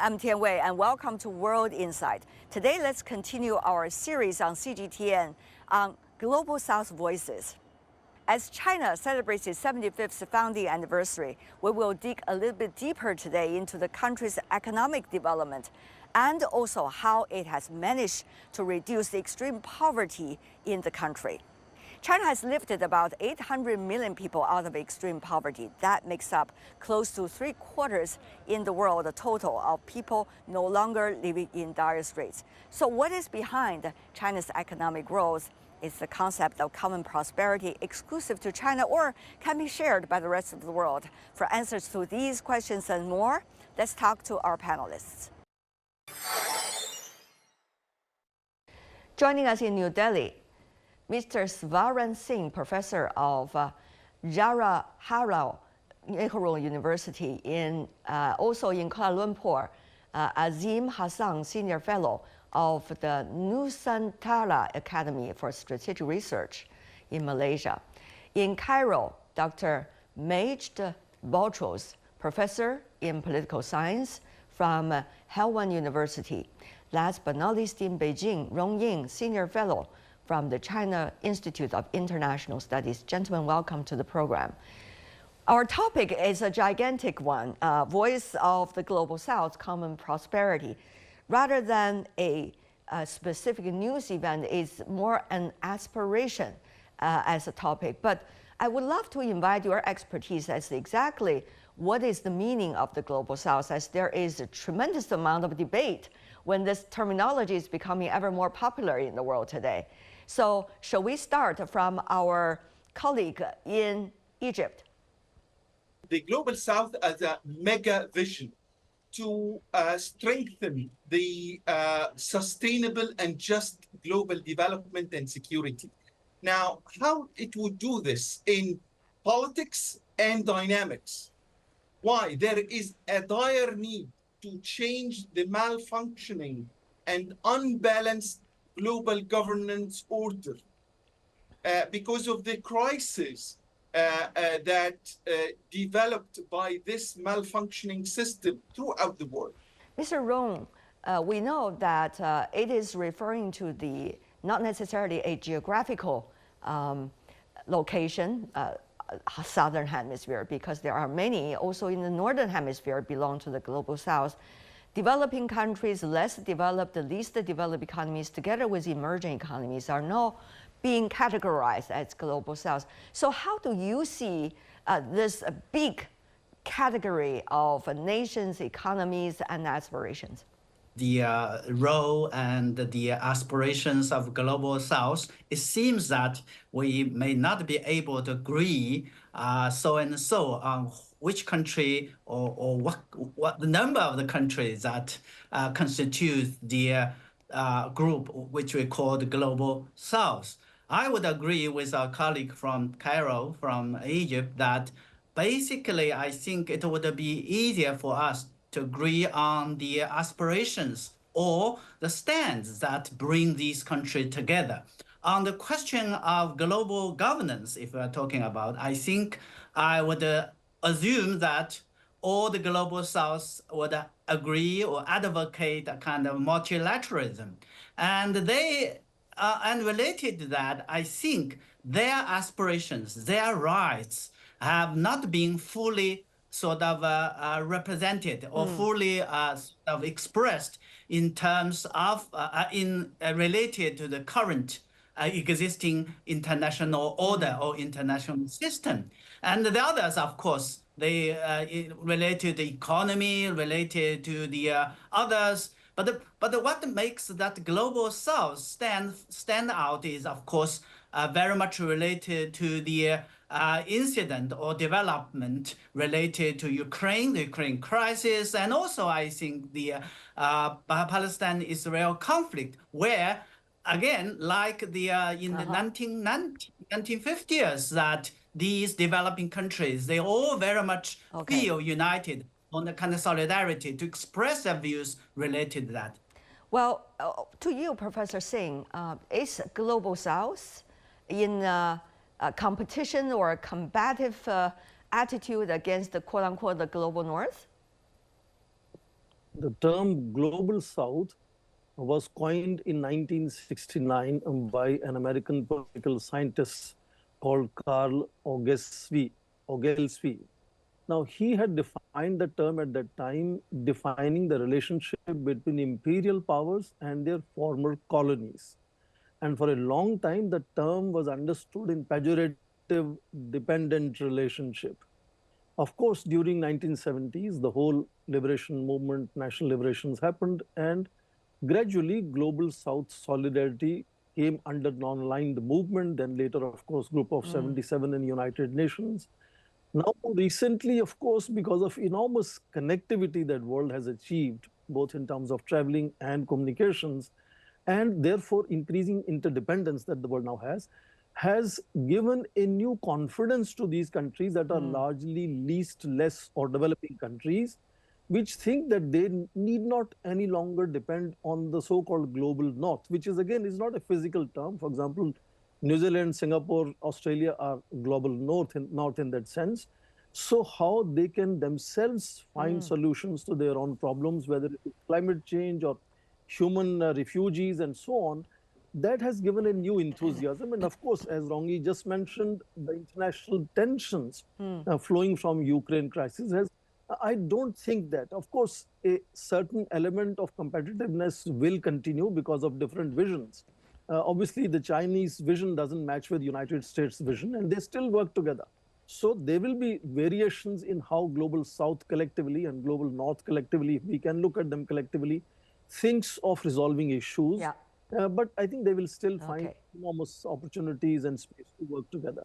I'm Tian Wei, and welcome to World Insight. Today, let's continue our series on CGTN on Global South Voices. As China celebrates its 75th founding anniversary, we will dig a little bit deeper today into the country's economic development and also how it has managed to reduce the extreme poverty in the country. China has lifted about 800 million people out of extreme poverty. That makes up close to 3/4 in the world, the total of people no longer living in dire straits. So what is behind China's economic growth? Is the concept of common prosperity exclusive to China or can be shared by the rest of the world? For answers to these questions and more, let's talk to our panelists. Joining us in New Delhi, Mr. Svaran Singh, professor of Jawaharlal Nehru University also in Kuala Lumpur, Azim Hassan, senior fellow of the Nusantara Academy for Strategic Research in Malaysia. In Cairo, Dr. Majd Boutros, professor in political science from Helwan University. Last but not least, in Beijing, Rong Ying, senior fellow from the China Institute of International Studies. Gentlemen, welcome to the program. Our topic is a gigantic one, Voice of the Global South, Common Prosperity. Rather than a specific news event, it's more an aspiration as a topic. But I would love to invite your expertise as exactly what is the meaning of the Global South, as there is a tremendous amount of debate when this terminology is becoming ever more popular in the world today. So shall we start from our colleague in Egypt? The Global South as a mega vision to strengthen the sustainable and just global development and security. Now, how it would do this in politics and dynamics? Why? There is a dire need to change the malfunctioning and unbalanced global governance order because of the crisis that developed by this malfunctioning system throughout the world. Mr. Rong, we know that it is referring to not necessarily a geographical location, southern hemisphere, because there are many also in the northern hemisphere belong to the Global South. Developing countries, less developed, the least developed economies, together with emerging economies, are now being categorized as Global South. So how do you see this big category of nations, economies, and aspirations? The role and the aspirations of Global South, it seems that we may not be able to agree so and so on which country or what the number of the countries that constitute the group which we call the Global South. I would agree with our colleague from Cairo, from Egypt, that basically I think it would be easier for us to agree on the aspirations or the stands that bring these countries together. On the question of global governance, if we're talking about, I think I would assume that all the Global South would agree or advocate a kind of multilateralism. And and related to that, I think their aspirations, their rights have not been fully sort of represented or fully sort of expressed in terms of related to the current existing international order or international system. And the others, of course, they related to the economy, related to the others. But what makes that Global South stand out is, of course, very much related to the incident or development related to Ukraine, the Ukraine crisis, and also I think the Palestine-Israel conflict, where again, like the in the 1950s, that these developing countries, they all very much feel united on the kind of solidarity to express their views related to that. Well, to you, Professor Singh, is Global South in a competition or a combative attitude against the quote-unquote the Global North? The term Global South was coined in 1969 by an American political scientist called Carl Oglesby. Now, he had defined the term at that time, defining the relationship between imperial powers and their former colonies. And for a long time, the term was understood in pejorative dependent relationship. Of course, during 1970s, the whole liberation movement, national liberations happened, and gradually global South solidarity came under non-aligned movement, then later, of course, Group of 77 in United Nations. Now, recently, of course, because of enormous connectivity that world has achieved, both in terms of traveling and communications, and therefore increasing interdependence that the world now has given a new confidence to these countries that are largely least, less, or developing countries, which think that they need not any longer depend on the so-called global north, which is again is not a physical term. For example, New Zealand, Singapore, Australia are global north in that sense. So how they can themselves find solutions to their own problems, whether it is climate change or human refugees and so on, that has given a new enthusiasm. And of course, as Rongi just mentioned, the international tensions flowing from Ukraine crisis has, I don't think that, of course, a certain element of competitiveness will continue because of different visions. Obviously, the Chinese vision doesn't match with United States vision, and they still work together. So there will be variations in how global South collectively and global North collectively, if we can look at them collectively, thinks of resolving issues. Yeah. But I think they will still find enormous opportunities and space to work together.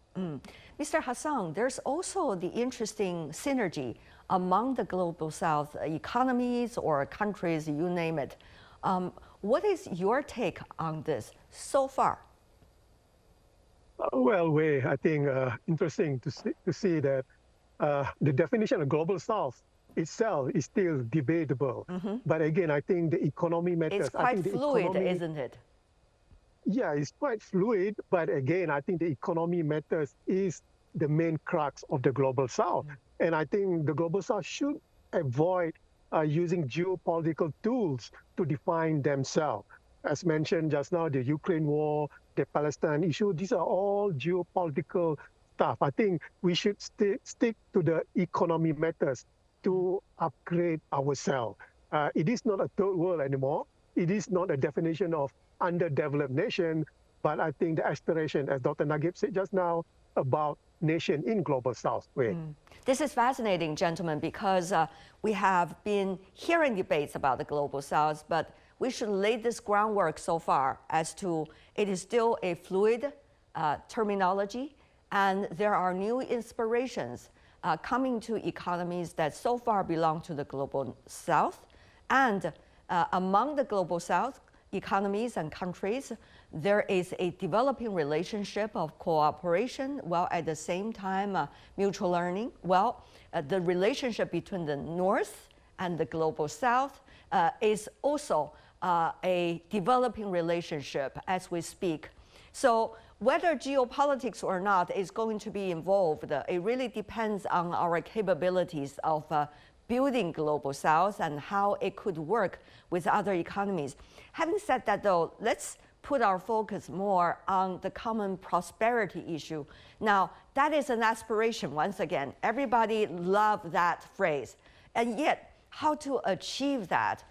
Mr. Hassan, there's also the interesting synergy among the global South economies or countries, you name it. What is your take on this so far? Well, Wei, I think interesting to see that the definition of global South itself is still debatable. But again, I think the economy matters. It's quite fluid, isn't it? Yeah, it's quite fluid. But again, I think the economy matters is the main crux of the global South. And I think the global South should avoid using geopolitical tools to define themselves. As mentioned just now, the Ukraine war, the Palestine issue, these are all geopolitical stuff. I think we should stick to the economy matters to upgrade ourselves. It is not a third world anymore. It is not a definition of underdeveloped nation, but I think the aspiration, as Dr. Naguib said just now, about nation in global South. This is fascinating, gentlemen, because we have been hearing debates about the global South, but we should lay this groundwork so far as to it is still a fluid terminology, and there are new inspirations coming to economies that so far belong to the global South. And among the global South economies and countries, there is a developing relationship of cooperation, while at the same time mutual learning. Well, the relationship between the North and the global South is also a developing relationship as we speak. So whether geopolitics or not is going to be involved, it really depends on our capabilities of building global South and how it could work with other economies. Having said that, though, let's put our focus more on the common prosperity issue. Now, that is an aspiration, once again. Everybody loves that phrase. And yet, how to achieve that?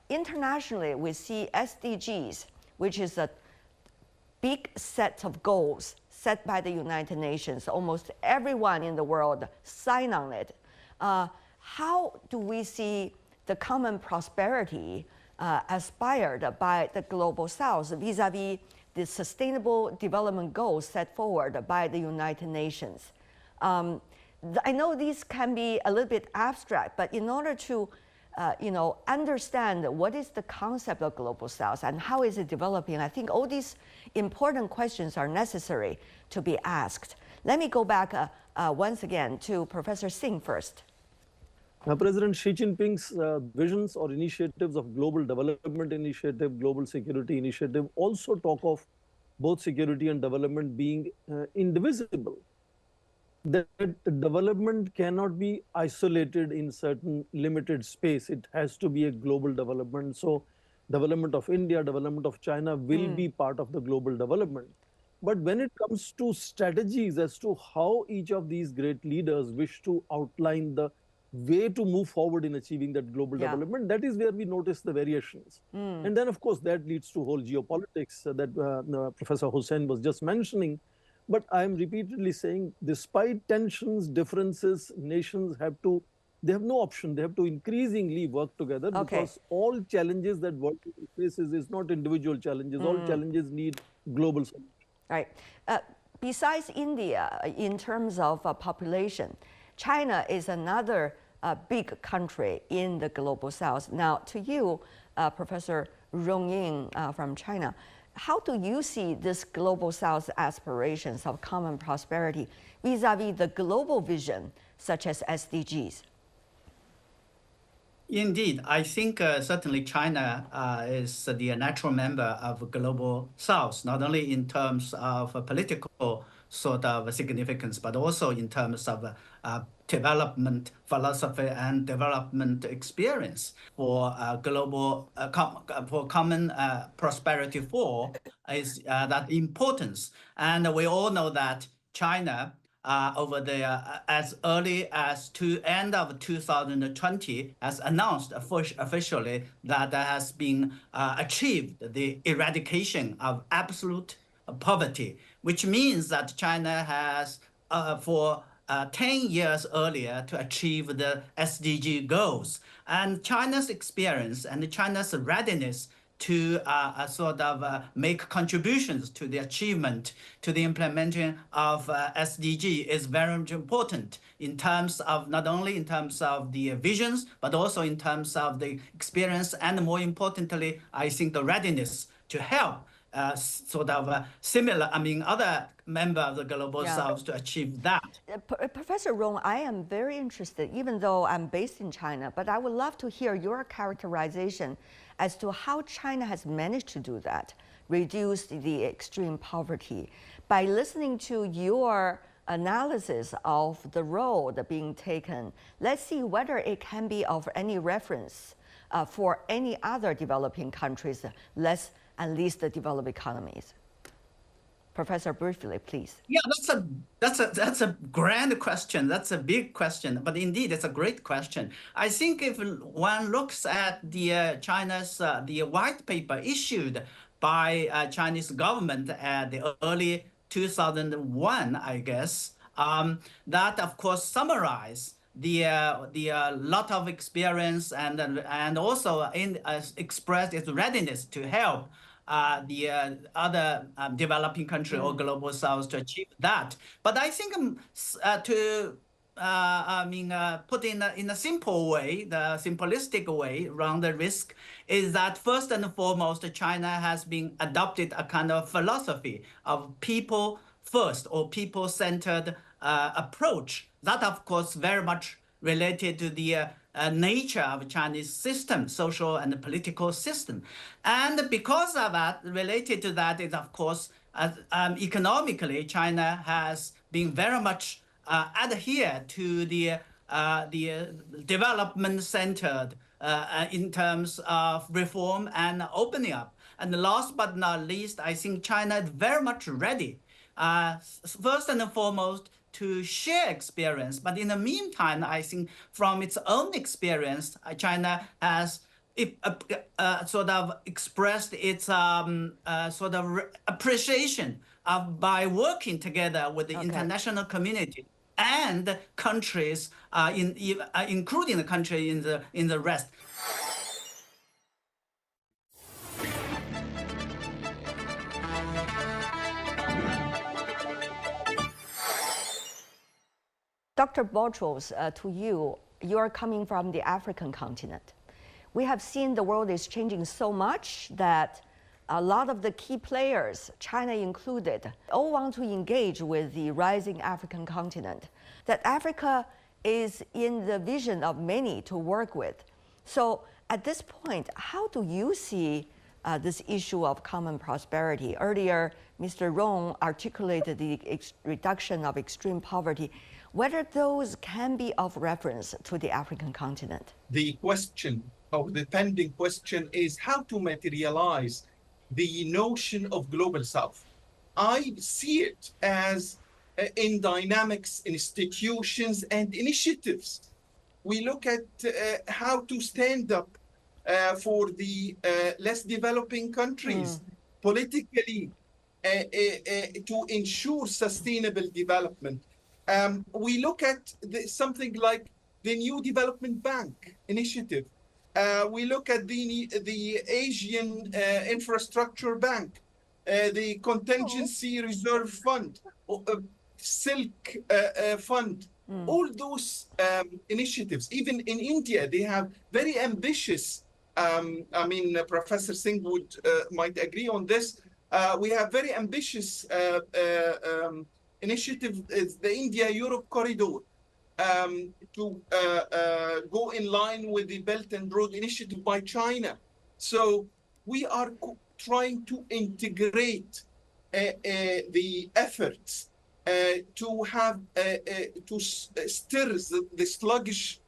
Internationally, we see SDGs, which is a big set of goals set by the United Nations. Almost everyone in the world sign on it. How do we see the common prosperity aspired by the global South vis-a-vis the sustainable development goals set forward by the United Nations? I know these can be a little bit abstract, but in order to understand what is the concept of global South and how is it developing, I think all these important questions are necessary to be asked. Let me go back once again to Professor Singh first. President Xi Jinping's visions or initiatives of global development initiative, global security initiative also talk of both security and development being indivisible. that development cannot be isolated in certain limited space. It has to be a global development. So development of India, development of China will be part of the global development. But when it comes to strategies as to how each of these great leaders wish to outline the way to move forward in achieving that global development, that is where we notice the variations. And then, of course, that leads to whole geopolitics that Professor Hussain was just mentioning. But I'm repeatedly saying, despite tensions, differences, nations they have no option. They have to increasingly work together because all challenges that world faces is not individual challenges. All challenges need global solutions. Right. Besides India, in terms of population, China is another big country in the global south. Now, to you, Professor Rong Ying from China, how do you see this global south aspirations of common prosperity vis-a-vis the global vision, such as SDGs? Indeed, I think certainly China is the natural member of Global South, not only in terms of political sort of significance, but also in terms of development philosophy and development experience for global for common prosperity for is that importance. And we all know that China over the as early as to end of 2020 has announced officially that there has been achieved the eradication of absolute poverty, which means that China has for 10 years earlier to achieve the SDG goals. And China's experience and China's readiness to sort of make contributions to the achievement, to the implementation of SDG is very important in terms of not only in terms of the visions, but also in terms of the experience, and more importantly, I think the readiness to help similar, other member of the Global South to achieve that. Professor Rong, I am very interested, even though I'm based in China, but I would love to hear your characterization as to how China has managed to do that, reduce the extreme poverty. By listening to your analysis of the road being taken, let's see whether it can be of any reference for any other developing countries, less and least developed economies. Professor, briefly, please. Yeah, that's a grand question. That's a big question, but indeed, it's a great question. I think if one looks at the China's the white paper issued by Chinese government at the early 2001, I guess, that of course summarize the lot of experience and also expressed its readiness to help the other developing country or global south to achieve that. But I think put in a simple way, the simplistic way around the risk is that first and foremost, China has been adopted a kind of philosophy of people first or people-centered approach. That, of course, very much related to the nature of Chinese system, social and political system. And because of that, related to that is, of course, economically, China has been very much adhere to the development-centered in terms of reform and opening up. And last but not least, I think China is very much ready, first and foremost, to share experience. But in the meantime, I think from its own experience, China has sort of expressed its sort of appreciation by working together with the international community and countries, including the country in the rest. Dr. Botros, to you, you're coming from the African continent. We have seen the world is changing so much that a lot of the key players, China included, all want to engage with the rising African continent. That Africa is in the vision of many to work with. So at this point, how do you see this issue of common prosperity. Earlier, Mr. Rong articulated the reduction of extreme poverty, whether those can be of reference to the African continent. The question, or the pending question, is how to materialize the notion of global south. I see it as in dynamics, institutions, and initiatives. We look at how to stand up for the less developing countries politically to ensure sustainable development. We look at something like the New Development Bank initiative. We look at the Asian Infrastructure Bank, the Contingency Reserve Fund, Silk Fund. All those initiatives, even in India, they have very ambitious, Professor Singh might agree on this. We have very ambitious initiative, the India-Europe corridor, to go in line with the Belt and Road Initiative by China. So we are trying to integrate the efforts to have to stir the sluggish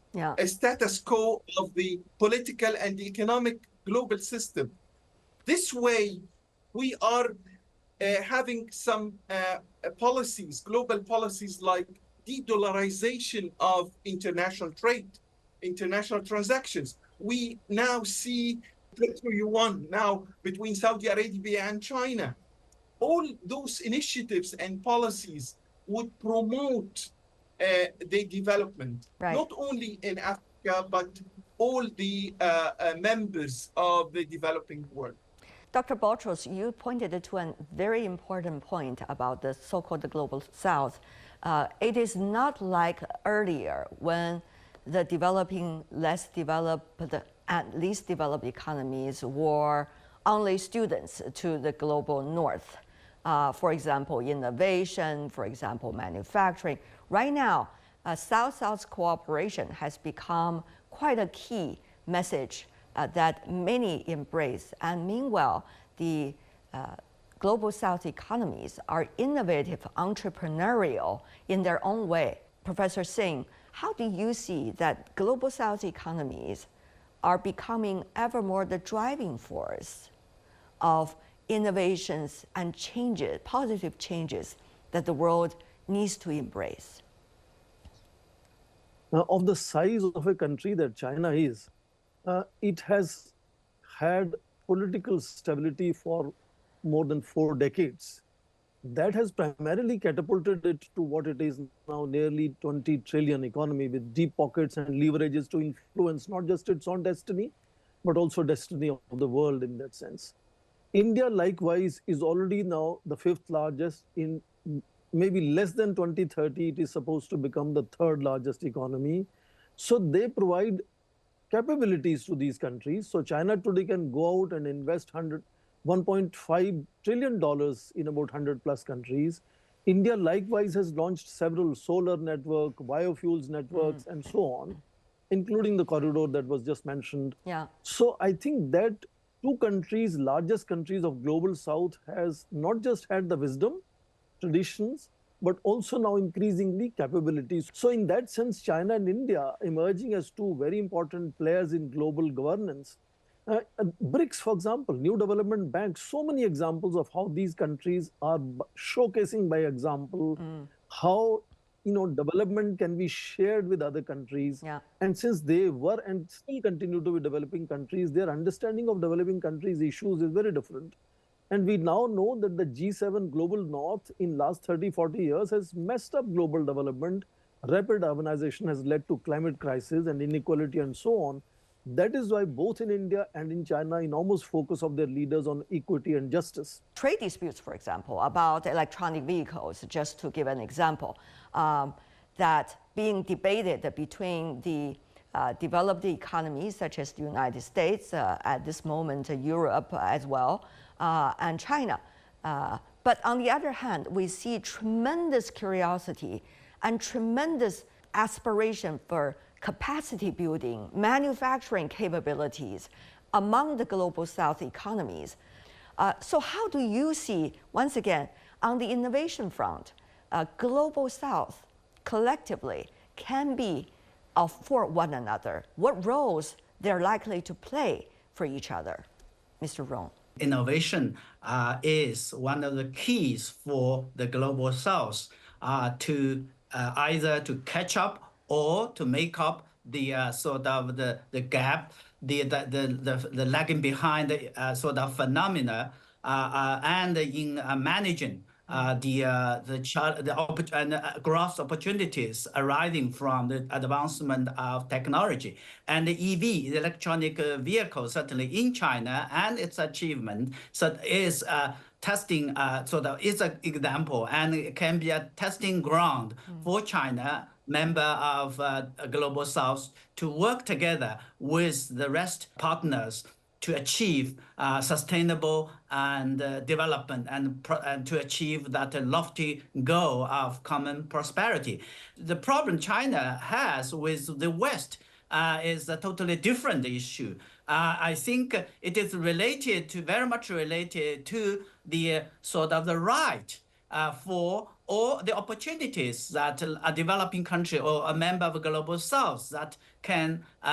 status quo of the political and the economic global system. This way, we are having some policies, global policies like de-dollarization of international trade, international transactions. We now see yuan now between Saudi Arabia and China. All those initiatives and policies would promote the development, not only in Africa, but all the members of the developing world. Dr. Botros, you pointed to a very important point about the so-called global south. It is not like earlier when the developing, less developed, and least developed economies were only students to the global north. For example, innovation, for example, manufacturing. Right now, South-South cooperation has become quite a key message that many embrace. And meanwhile, the global South economies are innovative, entrepreneurial in their own way. Professor Singh, how do you see that global South economies are becoming ever more the driving force of innovations and changes, positive changes that the world needs to embrace? Now, of the size of a country that China is, it has had political stability for more than 4 decades. That has primarily catapulted it to what it is now, nearly 20 trillion economy with deep pockets and leverages to influence not just its own destiny, but also destiny of the world in that sense. India, likewise, is already now the 5th largest. In maybe less than 2030, it is supposed to become the 3rd largest economy. So they provide capabilities to these countries. So China today can go out and invest $1.5 trillion in about 100 plus countries. India likewise has launched several solar network, biofuels networks, and so on, including the corridor that was just mentioned. So I think that 2 countries, largest countries of global South, has not just had the wisdom, traditions, but also now increasingly capabilities. So in that sense, China and India emerging as 2 very important players in global governance. BRICS, for example, New Development Bank, so many examples of how these countries are showcasing by example how development can be shared with other countries. And since they were and still continue to be developing countries, their understanding of developing countries' issues is very different. And we now know that the G7 Global North in last 30, 40 years has messed up global development. Rapid urbanization has led to climate crisis and inequality and so on. That is why both in India and in China, enormous focus of their leaders on equity and justice. Trade disputes, for example, about electronic vehicles, just to give an example, that being debated between the developed economies such as the United States, at this moment Europe as well, and China. But on the other hand, we see tremendous curiosity and tremendous aspiration for capacity building, manufacturing capabilities, among the global South economies. So how do you see, once again, on the innovation front, global South collectively can be for one another? What roles they're likely to play for each other? Mr. Rong. Innovation is one of the keys for the global South to either to catch up or to make up the sort of the gap, the lagging behind sort of phenomena, and in managing the growth opportunities arising from the advancement of technology. And the EV, the electronic vehicle, certainly in China, and its achievement is testing, is an example, and it can be a testing ground for China, member of Global South, to work together with the rest partners to achieve sustainable and development and to achieve that lofty goal of common prosperity. The problem China has with the West is a totally different issue. I think it is very much related to the sort of the right for all the opportunities that a developing country or a member of Global South that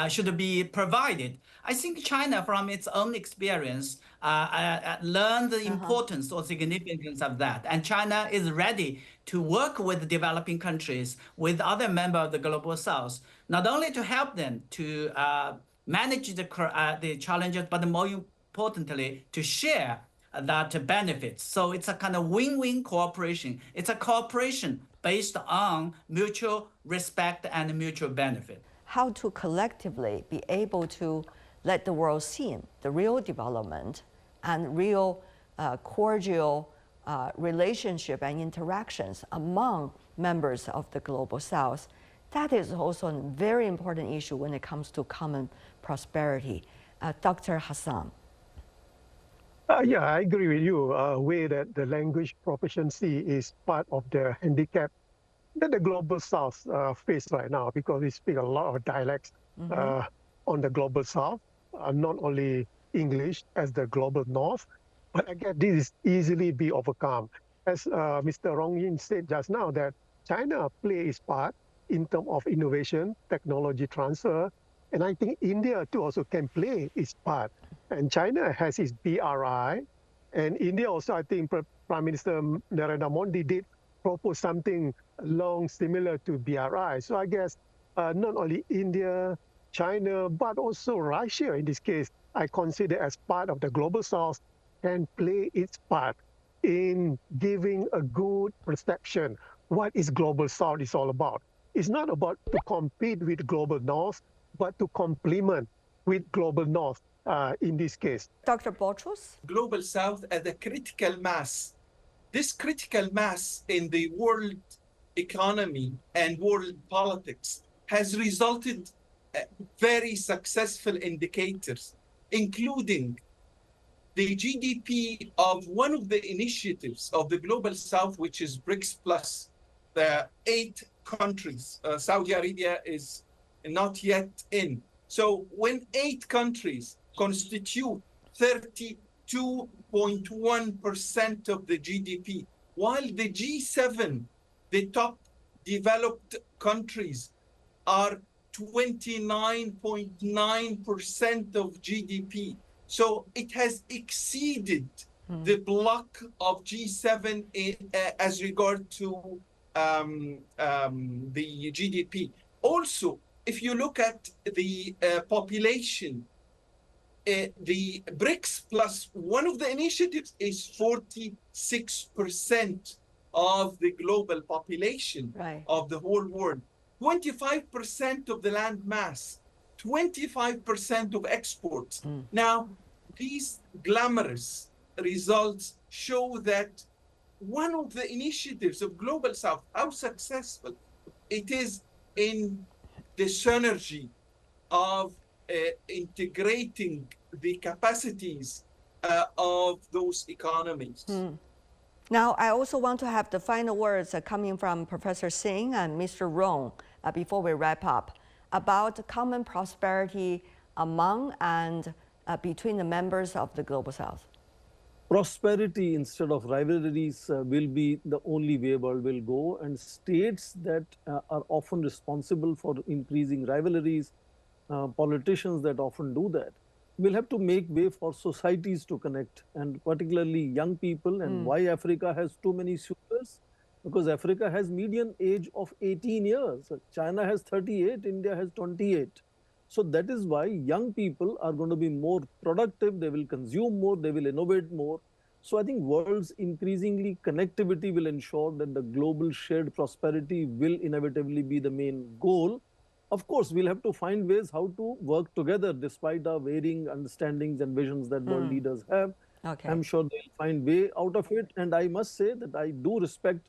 should be provided. I think China, from its own experience, learned the importance or significance of that. And China is ready to work with developing countries, with other members of the Global South, not only to help them to manage the challenges, but more importantly, to share that benefits. So it's a kind of win-win cooperation. It's a cooperation based on mutual respect and mutual benefit. How to collectively be able to let the world see the real development and real cordial relationship and interactions among members of the Global South. That is also a very important issue when it comes to common prosperity. Dr. Hassan. Yeah, I agree with you. Way that the language proficiency is part of the handicap that the Global South face right now, because we speak a lot of dialects on the Global South, not only English as the Global North, but again, this is easily be overcome. As Mr. Rong Yin said just now, that China plays its part in terms of innovation, technology transfer, and I think India too also can play its part. And China has its BRI, and India also, I think Prime Minister Narendra Modi did propose something long similar to BRI. So I guess not only India, China, but also Russia in this case, I consider as part of the Global South, can play its part in giving a good perception what is Global South is all about. It's not about to compete with Global North, but to complement with Global North in this case. Dr. Boutros? Global South as a critical mass. This critical mass in the world economy and world politics has resulted very successful indicators, including the GDP of one of the initiatives of the Global South, which is BRICS Plus, the 8 countries. Saudi Arabia is not yet in. So when 8 countries constitute 32.1% of the GDP, while the G7, the top developed countries, are 29.9% of GDP. So it has exceeded the block of G7 as regard to the GDP. Also, if you look at the population, the BRICS Plus, one of the initiatives is 46% of the global population of the whole world, 25% of the land mass, 25% of exports. Now, these glamorous results show that one of the initiatives of Global South, how successful it is in the synergy of integrating the capacities of those economies. Now, I also want to have the final words coming from Professor Singh and Mr. Rong before we wrap up about common prosperity among and between the members of the Global South? Prosperity instead of rivalries will be the only way world will go, and states that are often responsible for increasing rivalries, politicians that often do that, will have to make way for societies to connect, and particularly young people. And why Africa has too many suitors? Because Africa has median age of 18 years. China has 38, India has 28. So that is why young people are going to be more productive, they will consume more, they will innovate more. So I think world's increasingly connectivity will ensure that the global shared prosperity will inevitably be the main goal. Of course, we'll have to find ways how to work together despite our varying understandings and visions that world leaders have. Okay. I'm sure they'll find way out of it. And I must say that I do respect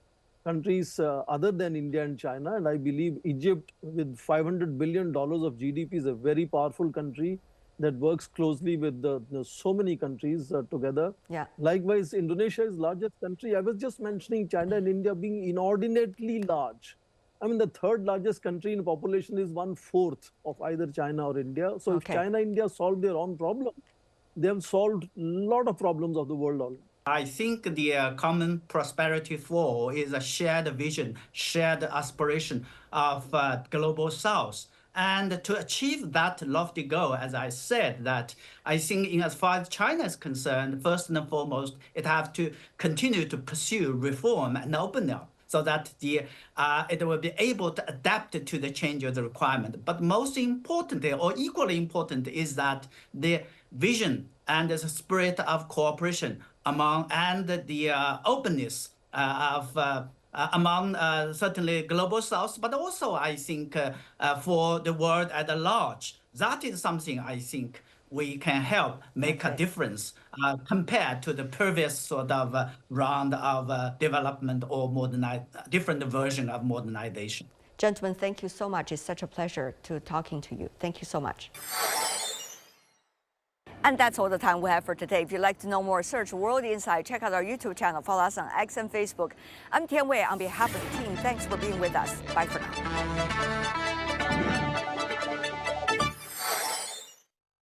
countries other than India and China. And I believe Egypt, with $500 billion of GDP, is a very powerful country that works closely with so many countries together. Yeah. Likewise, Indonesia is largest country. I was just mentioning China and India being inordinately large. I mean, the third largest country in population is 1/4 of either China or India. So if China and India solve their own problem, they have solved a lot of problems of the world already. I think the common prosperity for all is a shared vision, shared aspiration of Global South. And to achieve that lofty goal, as I said, that I think in as far as China is concerned, first and foremost, it has to continue to pursue reform and open up, so that it will be able to adapt to the change of the requirement. But most importantly, or equally important, is that the vision and the spirit of cooperation among, and the openness among certainly Global South, but also I think for the world at large. That is something I think we can help make a difference compared to the previous sort of round of development or different version of modernization. Gentlemen, thank you so much. It's such a pleasure to talking to you. Thank you so much. And that's all the time we have for today. If you'd like to know more, search World Insight. Check out our YouTube channel. Follow us on X and Facebook. I'm Tian Wei on behalf of the team. Thanks for being with us. Bye for now.